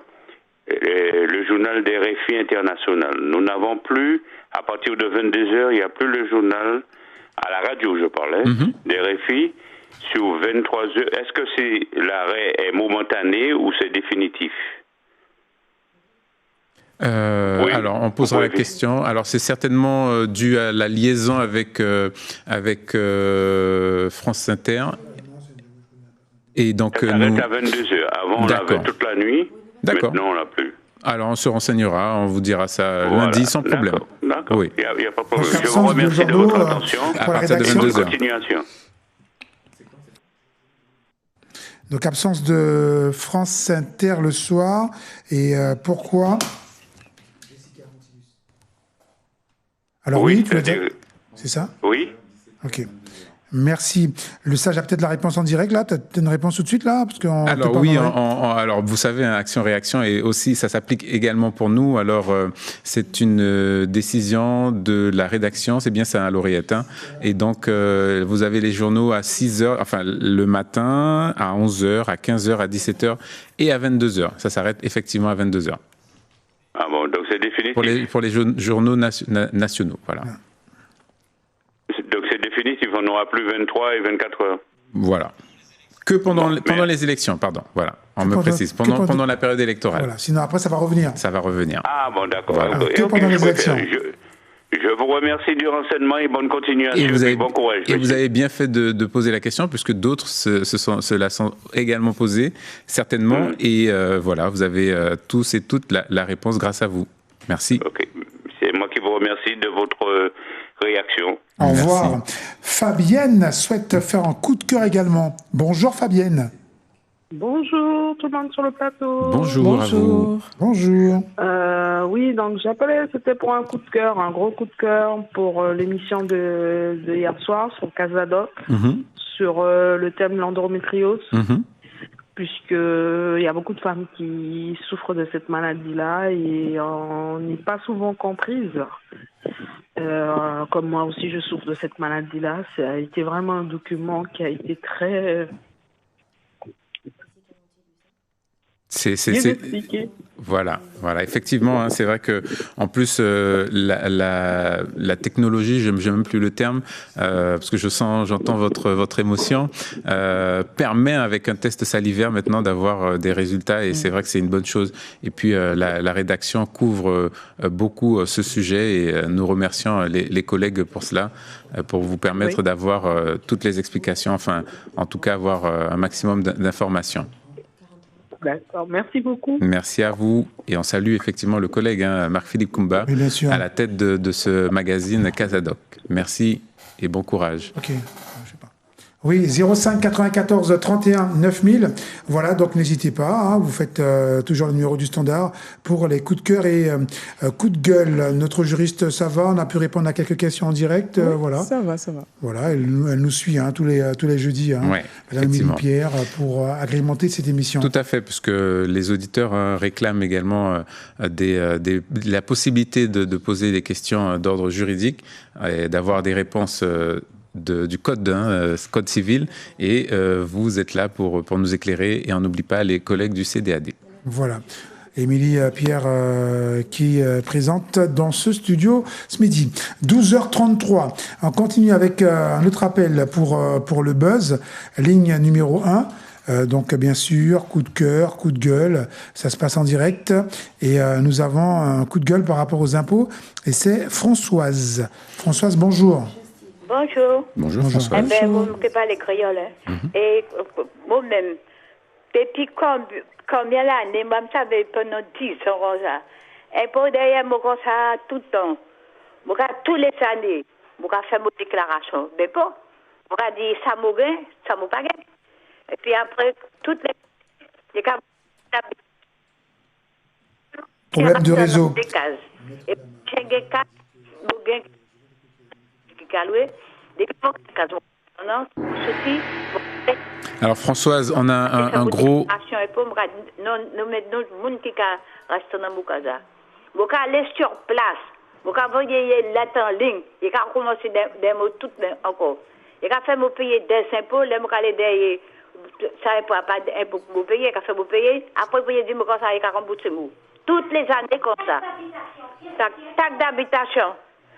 le journal des RFI international. Nous n'avons plus, à partir de 22h, il n'y a plus le journal, à la radio je parlais, des RFI, sur 23 heures. Est-ce que l'arrêt est momentané ou c'est définitif? Oui. Alors, on posera la question. Alors, c'est certainement dû à la liaison avec France Inter. Et donc, ça s'arrête à 22h. Avant, on l'avait toute la nuit. D'accord. Maintenant, on l'a plus. Alors, on se renseignera, on vous dira ça lundi sans problème. D'accord. Oui. Il n'y a pas de problème. Je vous remercie de votre attention. À partir de 22h. Continuation. Donc, absence de France Inter le soir. Et pourquoi? Alors oui, tu veux dire? C'est ça? Oui. Ok. Merci. Le sage a peut-être la réponse en direct, là? Tu as une réponse tout de suite, là? Parce alors oui, alors vous savez, action-réaction, et aussi ça s'applique également pour nous. Alors c'est une décision de la rédaction, c'est bien ça, Laureate. Hein, et donc vous avez les journaux à 6h, enfin le matin, à 11h, à 15h, à 17h et à 22h. Ça s'arrête effectivement à 22h. Ah bon, donc c'est définitif. Pour les journaux nationaux, voilà. Donc c'est définitif, on n'aura plus 23 et 24 heures. Voilà. Que pendant les élections, pardon. Voilà, on me précise. Pendant la période électorale. Voilà, sinon après ça va revenir. Ça va revenir. Ah bon, d'accord. Voilà. Que pendant les élections. Je vous remercie du renseignement et bonne continuation. Et bon courage. Et vous avez bien fait de poser la question, puisque d'autres se la sont également posée, certainement. Et voilà, vous avez tous et toutes la réponse grâce à vous. Merci. Ok. C'est moi qui vous remercie de votre réaction. Au revoir. Fabienne souhaite faire un coup de cœur également. Bonjour Fabienne. Bonjour tout le monde sur le plateau. Bonjour. À vous. Bonjour. Oui, donc j'appelais, c'était pour un coup de cœur, un gros coup de cœur pour l'émission de hier soir sur Casadoc, sur le thème de l'endométriose, puisqu'il y a beaucoup de femmes qui souffrent de cette maladie-là et on n'est pas souvent comprise. Comme moi aussi je souffre de cette maladie-là, ça a été vraiment un document qui a été très... Voilà. Effectivement, hein, c'est vrai que en plus la technologie, j'aime même plus le terme parce que j'entends votre émotion, permet avec un test salivaire maintenant d'avoir des résultats et c'est vrai que c'est une bonne chose. Et puis la rédaction couvre beaucoup ce sujet et nous remercions les collègues pour cela, pour vous permettre d'avoir toutes les explications, enfin en tout cas avoir un maximum d'informations. D'accord, merci beaucoup. Merci à vous. Et on salue effectivement le collègue, Marc-Philippe Koumba, à la tête de ce magazine Casadoc. Merci et bon courage. Ok, je sais pas. Oui, 05 94 31 9000. Voilà, donc n'hésitez pas. Vous faites toujours le numéro du standard pour les coups de cœur et coups de gueule. Notre juriste, ça va. On a pu répondre à quelques questions en direct. Voilà. Ça va. Voilà, elle nous suit tous les jeudis. Madame Émilie Pierre, pour agrémenter cette émission. Tout à fait, puisque les auditeurs réclament également la possibilité de poser des questions d'ordre juridique et d'avoir des réponses du code, code civil, et vous êtes là pour nous éclairer, et on n'oublie pas les collègues du CDAD. Voilà. Émilie Pierre qui présente dans ce studio ce midi. 12h33. On continue avec un autre appel pour le buzz, ligne numéro 1. Donc bien sûr, coup de cœur, coup de gueule, ça se passe en direct. Et nous avons un coup de gueule par rapport aux impôts, et c'est Françoise. Françoise, bonjour. Bonjour. Bonjour François. Eh bien, vous ne pas les créoles. Et moi-même, depuis combien d'années, moi, je savais pendant 10 ans comme ça. Et pour derrière, moi, comme ça, tout le temps. Moi, tous les années, moi, je fais mon déclaration. Mais bon, moi, je dis, ça m'a gagné, ça m'a pas gagné. Et puis après, toutes les problème de réseau. Et puis, j'ai alors Françoise, on a un gros... Nous mettons le monde qui reste dans mon casa. Vous aller sur place, vous envoyer lettre en ligne, et commencer des mots tout encore. Et fait me payer des impôts, les mots aller derrière, ça n'est pas d'impôts pour payer, fait me payer, après vous dire que ça est rembourser moi. Toutes les années comme ça. Taxe d'habitation.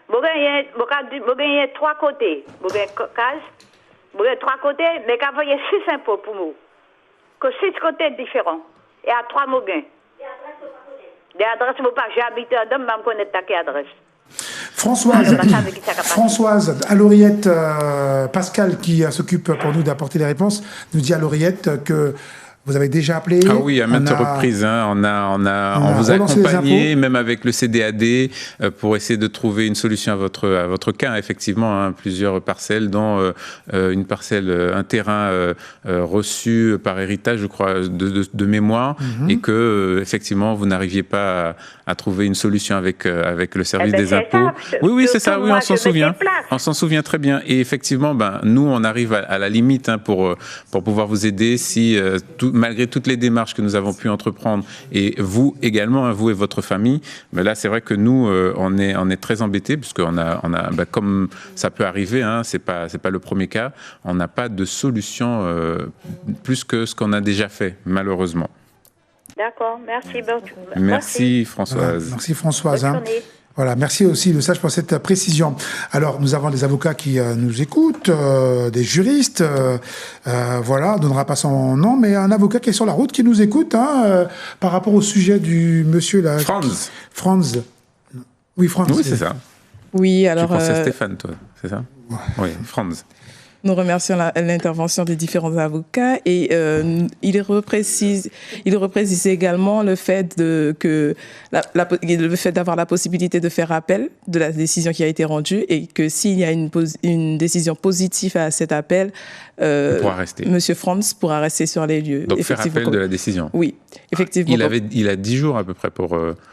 Vous gagnez 3 côtés. Vous gagnez case, Vous avez 3 côtés, mais quand vous voyez 6 impôts pour nous, que 6 côtés différents, et à 3 mots gains. Des adresses, vous pas, j'ai habité à Dom, je connais ta adresse. Françoise, à l'oreillette, Pascal, qui s'occupe pour nous d'apporter les réponses, nous dit à l'oreillette que vous avez déjà appelé. Ah oui, à maintes reprises. Hein, on vous a accompagné, même avec le CDAD, pour essayer de trouver une solution à votre cas. Effectivement, hein, plusieurs parcelles, dont une parcelle, un terrain reçu par héritage, je crois, de mémoire, et que effectivement, vous n'arriviez pas à trouver une solution avec le service des impôts. Oui, c'est ça. Oui, on s'en souvient. On s'en souvient très bien. Et effectivement, nous, on arrive à la limite hein, pour pouvoir vous aider si malgré toutes les démarches que nous avons pu entreprendre, et vous également, hein, vous et votre famille, mais là, c'est vrai que nous, on est très embêtés, puisqu'on a comme ça peut arriver, hein, c'est pas le premier cas, on n'a pas de solution plus que ce qu'on a déjà fait, malheureusement. D'accord, merci. Merci Françoise. Voilà, merci Françoise. Voilà, merci aussi Le Sage pour cette précision. Alors, nous avons des avocats qui nous écoutent, des juristes, voilà, on donnera pas son nom, mais un avocat qui est sur la route qui nous écoute, hein, par rapport au sujet du monsieur là. Franz. Oui, Franz. Oui, c'est ça. Oui, alors. Tu pensais à Stéphane, toi, c'est ça? Ouais. Oui, Franz. Nous remercions l'intervention des différents avocats et il reprécise également le fait le fait d'avoir la possibilité de faire appel de la décision qui a été rendue et que s'il y a une décision positive à cet appel, Monsieur Franz pourra rester sur les lieux. Donc faire appel de la décision. Oui, effectivement. Il a 10 jours à peu près pour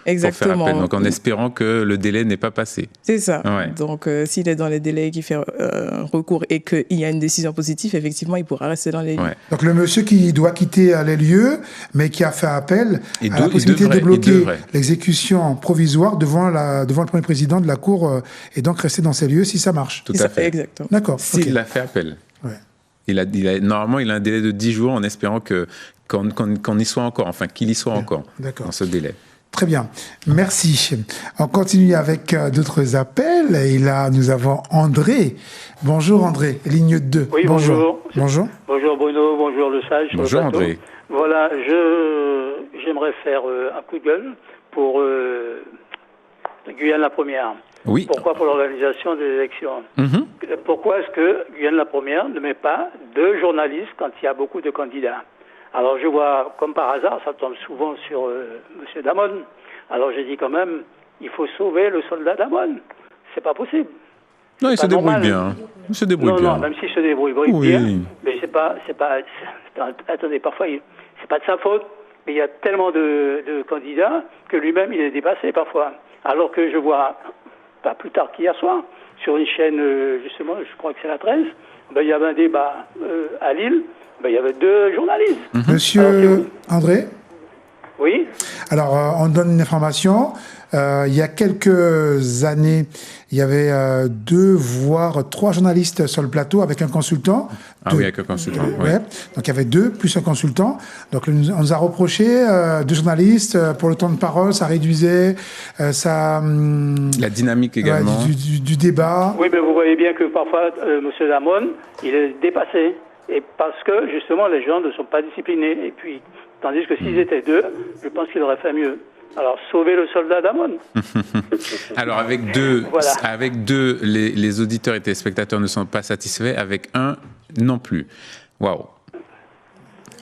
faire appel, donc en espérant que le délai n'ait pas passé. C'est ça. Ouais. Donc s'il est dans les délais qui fait recours et qu'il y a une décision positive, effectivement, il pourra rester dans les lieux. Donc le monsieur qui doit quitter les lieux, mais qui a fait appel à la possibilité de bloquer l'exécution provisoire devant le premier président de la Cour et donc rester dans ces lieux si ça marche. Tout à fait. Exactement. D'accord. S'il a fait appel. Ouais. Normalement, il a un délai de 10 jours en espérant qu'on y soit encore, enfin qu'il y soit encore dans ce délai. Très bien, merci. On continue avec d'autres appels. Et là, nous avons André. Bonjour André, ligne 2. Oui, bonjour. Bonjour. Bonjour Bruno, bonjour Le Sage. Bonjour André. Voilà, j'aimerais faire un coup de gueule pour Guyane la Première. Oui. Pourquoi? Pour l'organisation des élections. Pourquoi est-ce que Guyane la Première ne met pas 2 journalistes quand il y a beaucoup de candidats? Alors je vois, comme par hasard, ça tombe souvent sur M. Damon. Alors j'ai dit quand même, il faut sauver le soldat Damon. C'est pas possible. Non, il se débrouille bien. Il se débrouille bien. Non, même s'il se débrouille bien, mais c'est pas. Attendez, parfois, c'est pas de sa faute. Mais il y a tellement de candidats que lui-même, il est dépassé parfois. Alors que je vois, pas plus tard qu'hier soir, sur une chaîne, justement, je crois que c'est la 13, il y avait un débat à Lille. Il y avait 2 journalistes. Monsieur André? Oui. Alors, on donne une information. Il y a quelques années, il y avait 2 voire 3 journalistes sur le plateau avec un consultant. Oui, avec un consultant. Oui. Ouais. Donc il y avait 2 plus un consultant. Donc on nous a reproché 2 journalistes pour le temps de parole, ça réduisait la dynamique également du débat. Oui, mais vous voyez bien que parfois M. Damon, il est dépassé. Et parce que, justement, les gens ne sont pas disciplinés. Et puis, tandis que s'ils étaient 2, je pense qu'il aurait fait mieux. Alors, sauver le soldat Damon. Alors, avec 2, les auditeurs et téléspectateurs ne sont pas satisfaits. Avec 1, non plus. Waouh.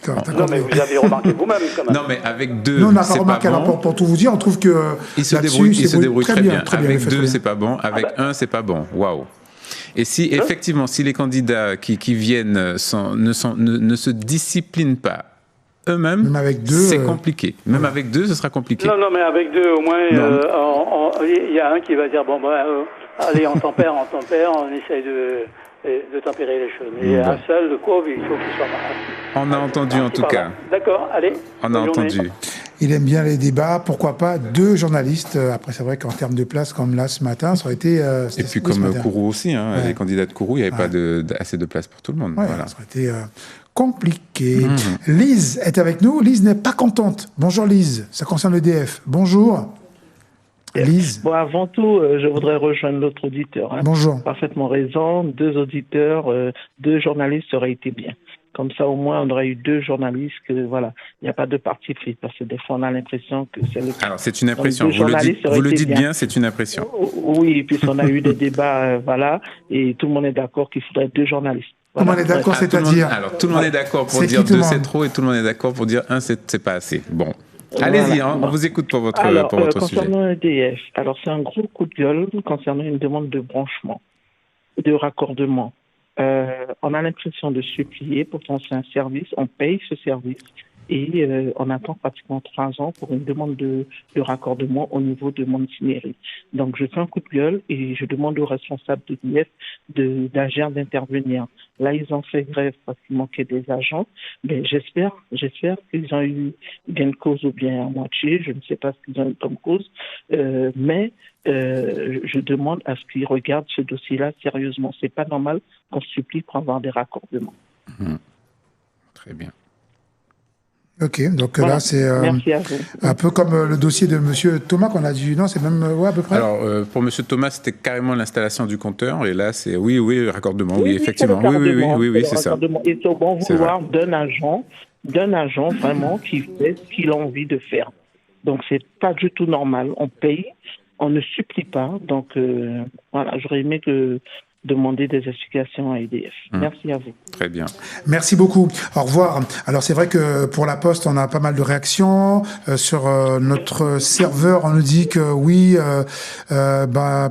Non, mais vous avez remarqué vous-même, quand même. Non, mais avec 2, nous, on n'a pas remarqué. Alors, pour tout vous dire, on trouve que il se débrouille très bien. Avec 2, c'est pas bon. Avec 1, c'est pas bon. Waouh. Et si, effectivement, si les candidats qui viennent ne se disciplinent pas eux-mêmes, c'est compliqué. Même avec 2, ce sera compliqué. Non, mais avec 2, au moins, il y a un qui va dire, allez, on tempère, on essaye de tempérer les choses. Mais un seul, le pauvre, il faut qu'il soit malade. On a entendu, en tout cas. D'accord, allez. On a entendu. Il aime bien les débats, pourquoi pas 2 journalistes. Après, c'est vrai qu'en termes de place, comme là ce matin, ça aurait été... Et puis comme Kourou aussi, les candidats de Kourou, il n'y avait pas assez de place pour tout le monde. Ouais, voilà. Ça aurait été compliqué. Lise est avec nous. Lise n'est pas contente. Bonjour Lise, ça concerne l'EDF. Bonjour. Lise. Bon, avant tout, je voudrais rejoindre l'autre auditeur. Bonjour. Parfaitement raison. 2 auditeurs, 2 journalistes auraient été bien. Comme ça, au moins, on aurait eu 2 journalistes que, voilà, il n'y a pas de parti pris. Parce que des fois, on a l'impression que c'est le cas. Alors, c'est une impression. Vous le dites bien, c'est une impression. Oui, puisqu'on a eu des débats, voilà, et tout le monde est d'accord qu'il faudrait 2 journalistes. Tout le monde est d'accord, c'est-à-dire Alors, tout le monde est d'accord pour dire 2, c'est trop, et tout le monde est d'accord pour dire 1, c'est pas assez. Bon. Allez-y, on vous écoute pour votre sujet. Concernant EDF, alors c'est un gros coup de gueule concernant une demande de branchement, de raccordement. On a l'impression de supplier, pourtant c'est un service, on paye ce service et on attend pratiquement 3 ans pour une demande de raccordement au niveau de Montigny. Donc je fais un coup de gueule et je demande aux responsables de l'IF d'agir, d'intervenir. Là, ils ont fait grève parce qu'il manquait des agents. Mais j'espère qu'ils ont eu gain de cause ou bien à moitié. Je ne sais pas ce qu'ils ont eu comme cause. Mais je demande à ce qu'ils regardent ce dossier-là sérieusement. C'est pas normal qu'on supplie pour avoir des raccordements. Très bien. Ok, donc voilà, là c'est un peu comme le dossier de Monsieur Thomas qu'on a dit, non, c'est même à peu près. Alors pour Monsieur Thomas, c'était carrément l'installation du compteur, et là c'est oui, raccordement, oui, effectivement, oui, c'est ça. Et c'est au bon vouloir d'un agent vraiment qui fait ce qu'il a envie de faire. Donc c'est pas du tout normal. On paye, on ne supplie pas. Donc voilà, j'aurais aimé demander des explications à EDF. Merci à vous. Très bien. Merci beaucoup. Au revoir. Alors c'est vrai que pour la Poste, on a pas mal de réactions. Sur notre serveur, on nous dit que oui,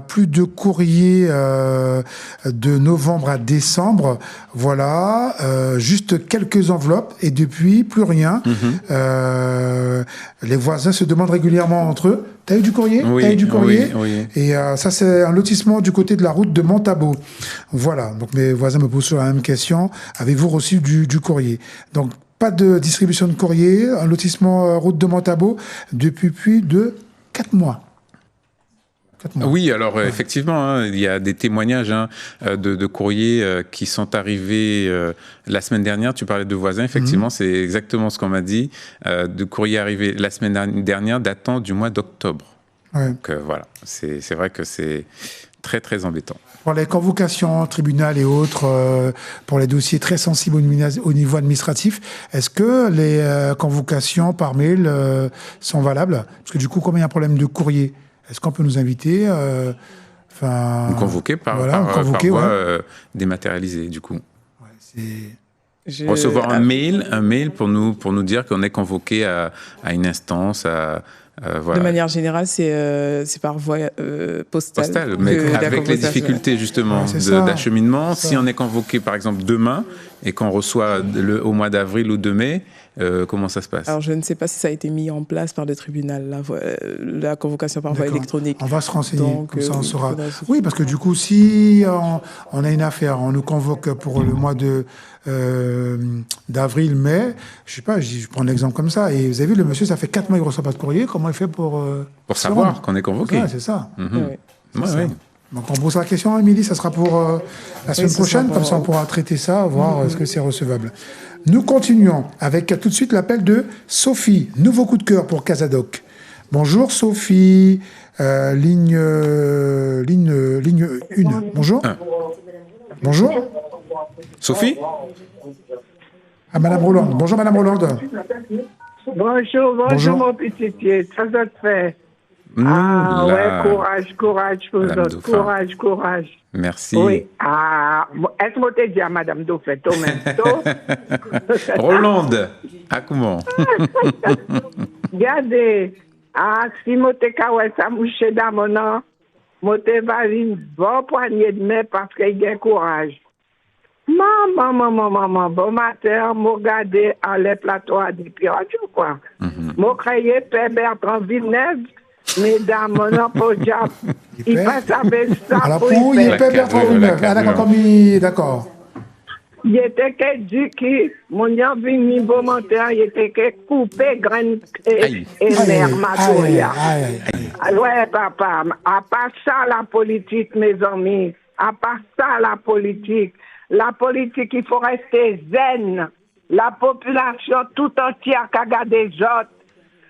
plus de courriers de novembre à décembre. Voilà. Juste quelques enveloppes et depuis, plus rien. Les voisins se demandent régulièrement entre eux, t'as eu du courrier? Oui, t'as eu du courrier? Oui. Et ça, c'est un lotissement du côté de la route de Montabo. Voilà. Donc, mes voisins me posent sur la même question. Avez-vous reçu du courrier? Donc, pas de distribution de courrier. Un lotissement route de Montabo depuis plus de 4 mois. Oui, alors effectivement, il y a des témoignages de courriers qui sont arrivés la semaine dernière. Tu parlais de voisins, effectivement, c'est exactement ce qu'on m'a dit. De courriers arrivés la semaine dernière datant du mois d'octobre. Ouais. Donc voilà, c'est vrai que c'est très très embêtant. Pour les convocations, tribunal et autres, pour les dossiers très sensibles au niveau administratif, est-ce que les convocations par mail sont valables? Parce que du coup, comme il y a un problème de courrier, est-ce qu'on peut nous inviter Nous convoquer par voie dématérialisée, du coup. Recevoir un mail pour nous dire qu'on est convoqué à une instance, voilà. De manière générale, c'est par voie postale. Mais avec les difficultés justement d'acheminement, si on est convoqué par exemple demain et qu'on reçoit au mois d'avril ou de mai, comment ça se passe? Alors je ne sais pas si ça a été mis en place par le tribunal, la convocation par voie électronique. On va se renseigner, comme ça on saura. Oui, parce que du coup, si on a une affaire, on nous convoque pour le mois d'avril, mai, je sais pas, je prends l'exemple comme ça, et vous avez vu, le monsieur, ça fait 4 mois qu'il ne reçoit pas de courrier, comment il fait pour savoir qu'on est convoqué? C'est ça. Ouais. Donc on pose la question, Émilie, ça sera pour la semaine prochaine, comme ça on pourra traiter ça, voir est-ce que c'est recevable. Nous continuons avec tout de suite l'appel de Sophie, nouveau coup de cœur pour Casadoc. Bonjour Sophie, ligne 1. Bonjour. Bonjour. Sophie? Madame Roland. Bonjour Madame Roland. Bonjour mon petit pied, ça te fait. Courage pour nous autres, courage. Merci. Oui, est-ce que tu dis à Madame Dauphin, toi même, Rolande, à comment? Regardez, si je suis ça mouche dans mon nom, je vais une bonne poignée de main parce qu'il y a courage. Maman, bon matin, je regarde à les plateaux à des pirates, quoi. Je crée Père Bertrand Villeneuve. Mesdames, mon pour diable. Il passe avec ça. Alors, pour il est Père Bertrand Villeneuve. D'accord. Il était que du qui, mon venu bon matin, il était que coupé graine et mère, ma toya. Ouais, papa, à part ça, la politique, mes amis, à part ça, la politique, il faut rester zen. La population tout entière qui a gardé des autres.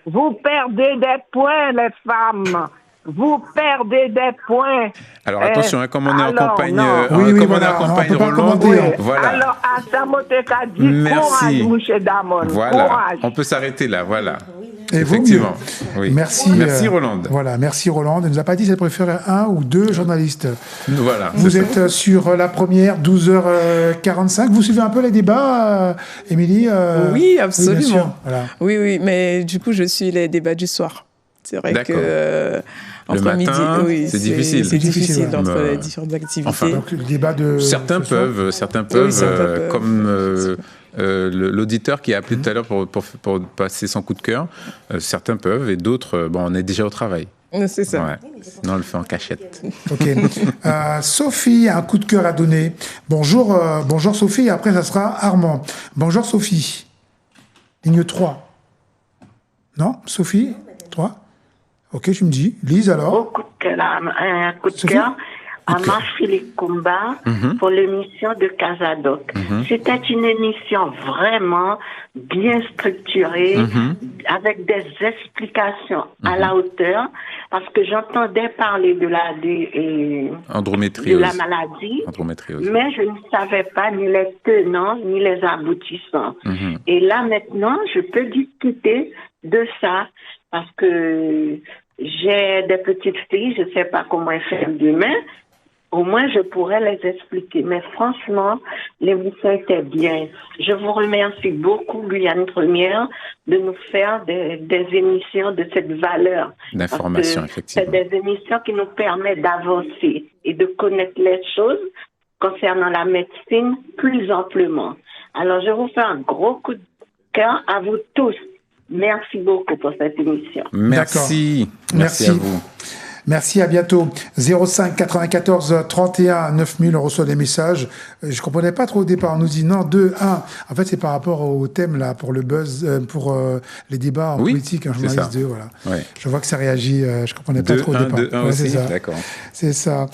Vous perdez des points, les femmes. vous perdez des points. Alors attention, comme on est en campagne, voilà, Roland, voilà. Alors, à Samoteka dit merci. Courage, M. Damon. Voilà, Courage. on peut s'arrêter là, voilà. Et effectivement. Oui. Merci Roland. Voilà, merci Roland. Elle nous a pas dit si elle préférait un ou deux journalistes. Voilà. Vous êtes sur la première, 12h45. Vous suivez un peu les débats, Émilie Oui, absolument. Oui, voilà. Oui, mais du coup, je suis les débats du soir. C'est vrai que entre le matin, midi, c'est difficile. C'est difficile entre les différentes activités. Enfin, donc, le débat de certains peuvent, comme l'auditeur qui a appelé tout à l'heure pour passer son coup de cœur. Certains peuvent et d'autres, on est déjà au travail. C'est ça. Ouais. Non, on le fait en cachette. Ok. Sophie a un coup de cœur à donner. Bonjour Sophie, et après ça sera Armand. Bonjour Sophie. Ligne 3. Non, Sophie 3. Ok, tu me dis. Lise alors. Un coup de cœur à Marc-Philippe Kumba pour l'émission de Casadoc. C'était une émission vraiment bien structurée, avec des explications à la hauteur, parce que j'entendais parler de la maladie, mais je ne savais pas ni les tenants ni les aboutissants. Et là maintenant, je peux discuter de ça, parce que j'ai des petites filles, je ne sais pas comment elles font demain. Au moins, je pourrais les expliquer. Mais franchement, l'émission était bien. Je vous remercie beaucoup, Guyane Première, de nous faire des émissions de cette valeur. D'information, effectivement. C'est des émissions qui nous permettent d'avancer et de connaître les choses concernant la médecine plus amplement. Alors, je vous fais un gros coup de cœur à vous tous. Merci beaucoup pour cette émission. Merci. Merci à vous. Merci, à bientôt. 05 94 31 9000, on reçoit des messages. Je comprenais pas trop au départ. On nous dit non, 2, 1. En fait, c'est par rapport au thème, là, pour le buzz, pour les débats en politique, un journaliste 2, voilà. Ouais. Je vois que ça réagit, je comprenais pas trop au départ. 2, 1 aussi, d'accord. C'est ça.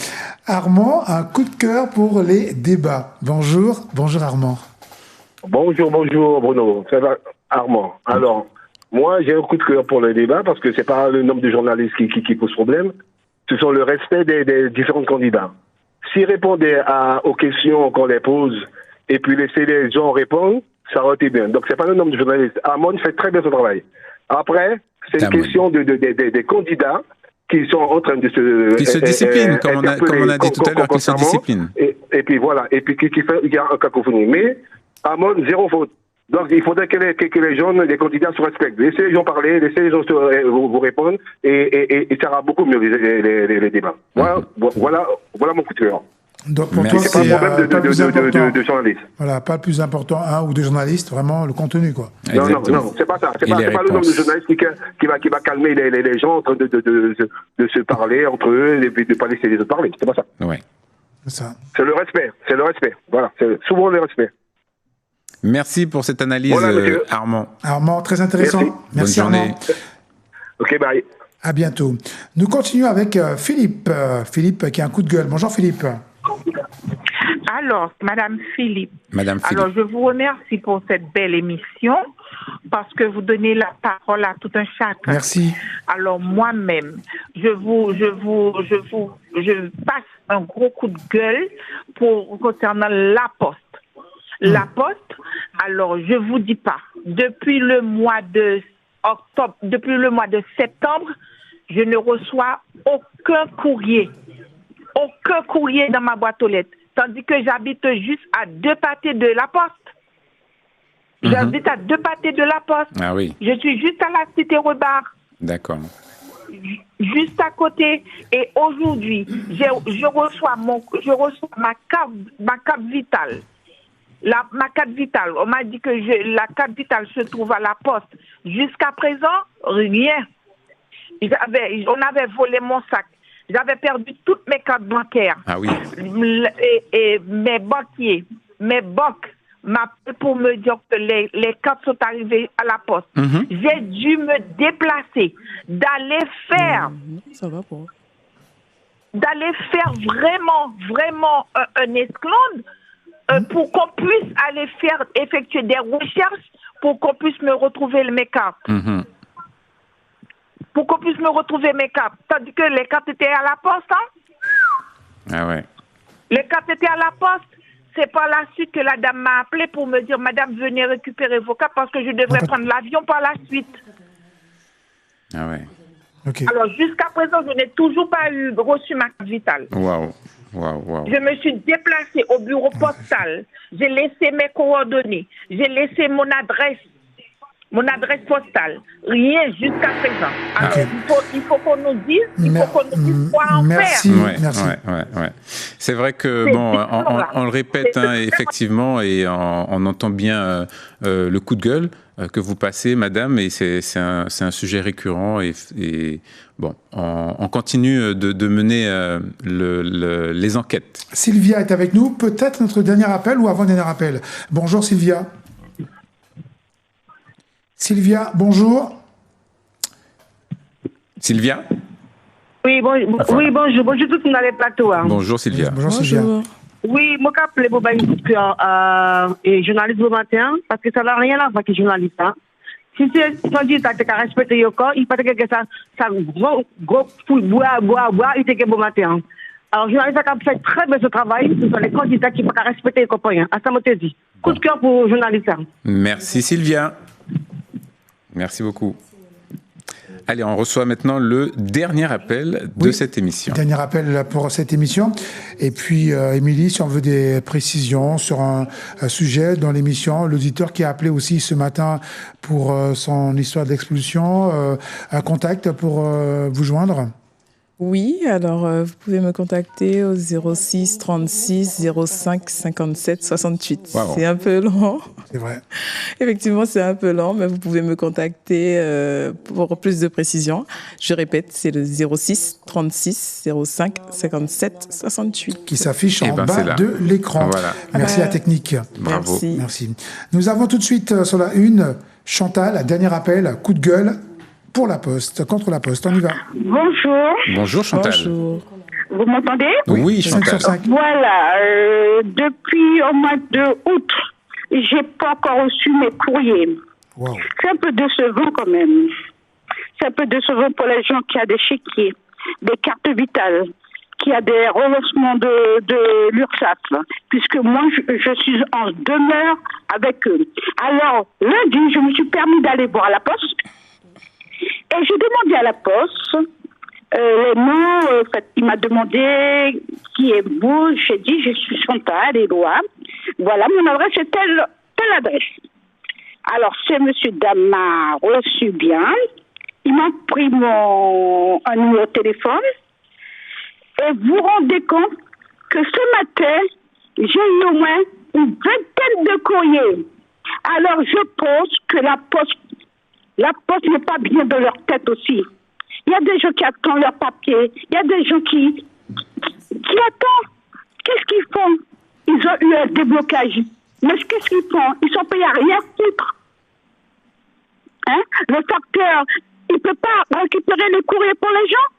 Armand, un coup de cœur pour les débats. Bonjour Armand. Bonjour Bruno. Ça va, Armand. Alors, moi, j'ai un coup de cœur pour le débat parce que c'est pas le nombre de journalistes qui pose problème. Ce sont le respect des différents candidats. S'ils répondaient aux questions qu'on les pose et puis laisser les gens répondre, ça aurait été bien. Donc, c'est pas le nombre de journalistes. Armand fait très bien son travail. Après, c'est une question des candidats qui sont en train de se disciplinent, comme on a dit tout à l'heure, qui se disciplinent. Et puis voilà. Et puis, il y a un cacophonie. Mais, Armand, zéro faute. Donc, il faudrait que les gens, les candidats se respectent. Laissez les gens parler, laissez les gens vous répondre, et ça ira beaucoup mieux, les débats. Voilà mon coup de cœur. Donc, pour toi, c'est pas un problème de journaliste. Voilà, pas le plus important, un ou deux journalistes, vraiment le contenu, quoi. Non, c'est pas ça. C'est pas le nombre de journalistes qui va calmer les gens en train de se parler entre eux et de pas laisser les autres parler. C'est pas ça. Ouais. C'est ça. C'est le respect. Voilà. C'est souvent le respect. Merci pour cette analyse, Armand. Armand, très intéressant. Merci Bonne journée. Armand. Ok, bye. À bientôt. Nous continuons avec Philippe. Philippe qui a un coup de gueule. Bonjour Philippe. Alors, Madame Philippe. Alors, je vous remercie pour cette belle émission parce que vous donnez la parole à tout un chacun. Merci. Alors, moi-même, je passe un gros coup de gueule concernant la Poste. La Poste, alors je vous dis pas, depuis le mois de septembre, je ne reçois aucun courrier dans ma boîte aux lettres, tandis que j'habite juste à 2 pâtés de la Poste. J'habite à 2 pâtés de la Poste. Ah oui. Je suis juste à la cité Rebar. D'accord. Juste à côté. Et aujourd'hui, je reçois ma carte vitale. Ma carte vitale, on m'a dit que la carte vitale se trouve à la Poste. Jusqu'à présent, rien. On avait volé mon sac. J'avais perdu toutes mes cartes bancaires. Ah oui. Et mes banquiers, mes banques m'appellent pour me dire que les cartes sont arrivées à la Poste. J'ai dû me déplacer, d'aller faire vraiment un esclandre. Pour qu'on puisse aller effectuer des recherches, pour qu'on puisse me retrouver mes cartes. pour qu'on puisse me retrouver mes cartes. Tandis que les cartes étaient à la poste, hein. Ah ouais. Les cartes étaient à la poste. C'est par la suite que la dame m'a appelé pour me dire, madame, venez récupérer vos cartes parce que je devrais prendre l'avion par la suite. Ah ouais. Okay. Alors, jusqu'à présent, je n'ai toujours pas reçu ma carte vitale. Waouh. Je me suis déplacée au bureau postal. J'ai laissé mes coordonnées. J'ai laissé mon adresse postale. Rien jusqu'à présent. Alors, il faut qu'on nous dise, quoi en merci, faire. Merci. Ouais. C'est vrai que, on le répète, hein, effectivement, et on entend bien le coup de gueule que vous passez, madame, et c'est un sujet récurrent, et bon, on continue de mener les enquêtes. Sylvia est avec nous, peut-être notre dernier appel ou avant-dernier appel. Bonjour Sylvia. Sylvia, bonjour. Sylvia? Oui, bonjour. Bonjour tout le monde dans les plateaux. Hein. Bonjour Sylvia. Bonjour Sylvia. Oui, moi, je suis et journaliste au matin, parce que ça n'a rien à voir avec les journalistes. Hein. Si c'est candidat qui a respecté le corps, il peut que ça gros bois, il était bon matin. Alors, journaliste qui a fait très bien ce travail, ce sont les candidats qui ne peuvent pas respecter les compagnons. À ça, je te dis. Coup de cœur pour les journalistes. Merci Sylvia. Merci beaucoup. Allez, on reçoit maintenant le dernier appel de cette émission. Dernier appel pour cette émission. Et puis, Émilie, si on veut des précisions sur un sujet dans l'émission, l'auditeur qui a appelé aussi ce matin pour son histoire d'expulsion, un contact pour vous joindre? Oui, alors vous pouvez me contacter au 06 36 05 57 68. Wow. C'est un peu long. C'est vrai. Effectivement, c'est un peu long, mais vous pouvez me contacter pour plus de précisions. Je répète, c'est le 06 36 05 57 68. Qui s'affiche en bas de l'écran. Voilà. Merci à Technique. Bravo. Merci. Nous avons tout de suite sur la une, Chantal, dernier appel, coup de gueule. Pour la Poste, contre la Poste, on y va. Bonjour. Bonjour Chantal. Bonjour. Vous m'entendez? Oui, Chantal. 5/5. Voilà, depuis au mois de août, j'ai pas encore reçu mes courriers. Wow. C'est un peu décevant quand même. C'est un peu décevant pour les gens qui ont des chéquiers, des cartes vitales, qui a des reversements de l'URSSAF, puisque moi, je suis en demeure avec eux. Alors, lundi, je me suis permis d'aller voir la Poste. Et j'ai demandé à la Poste les noms. Il m'a demandé qui est vous. J'ai dit je suis Chantal Éloi. Voilà, mon adresse est telle adresse. Alors, ce monsieur Dame m'a reçu bien. Il m'a pris un numéro de téléphone. Et vous vous rendez compte que ce matin, j'ai eu au moins une vingtaine de courriers. Alors, je pense que la Poste n'est pas bien dans leur tête aussi. Il y a des gens qui attendent leur papier. Il y a des gens qui attendent. Qu'est-ce qu'ils font? Ils ont eu un déblocage. Mais qu'est-ce qu'ils font? Ils sont payés à rien foutre. Hein? Le facteur, il ne peut pas récupérer les courriers pour les gens.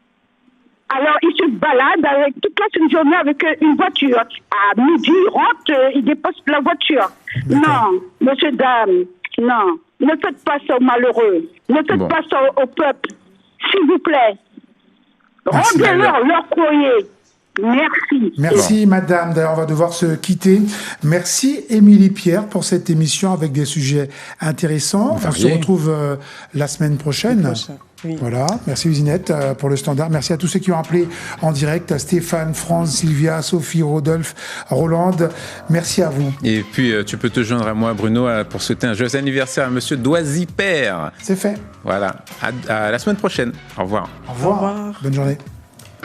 Alors, il se balade avec toute la journée avec une voiture. À midi, il rentre, il dépose la voiture. Non, monsieur, dame, non. Ne faites pas ça aux malheureux. Ne faites pas ça au peuple. S'il vous plaît. Rendez-leur courrier. Merci. Merci, madame. D'ailleurs, on va devoir se quitter. Merci, Émilie Pierre, pour cette émission avec des sujets intéressants. On se retrouve la semaine prochaine. Oui. Voilà. Merci, Usinette, pour le standard. Merci à tous ceux qui ont appelé en direct. Stéphane, France, Sylvia, Sophie, Rodolphe, Roland. Merci à vous. Et puis, tu peux te joindre à moi, Bruno, pour souhaiter un joyeux anniversaire à monsieur Doisy-Père. C'est fait. Voilà. À la semaine prochaine. Au revoir. Au revoir. Bonne journée.